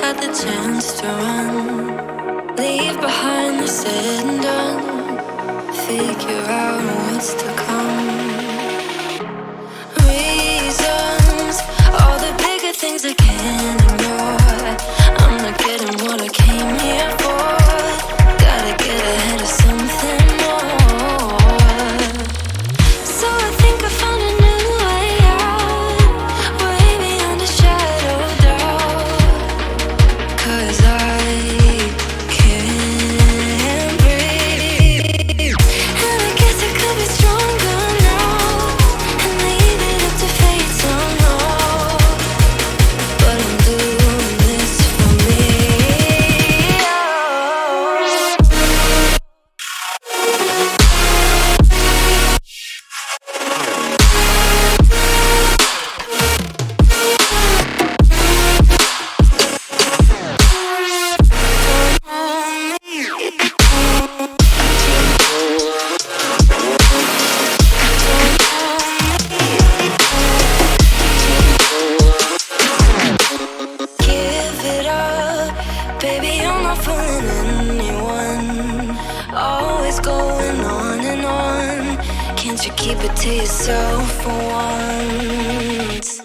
had the chance to run, leave behind the said and done, figure out what's to come. Reasons, all the bigger things I can't ignore. I'm not getting what I came here for. Gotta get ahead of something more. So I think I found a new way out, way beyond a shadow of doubt. 'Cause I can't breathe, and I guess I could be stronger now and leave it up to fate somehow. But I'm doing this for me. Give it up, baby, you're not fooling anyone. Always going on and on. Can't you keep it to yourself for once?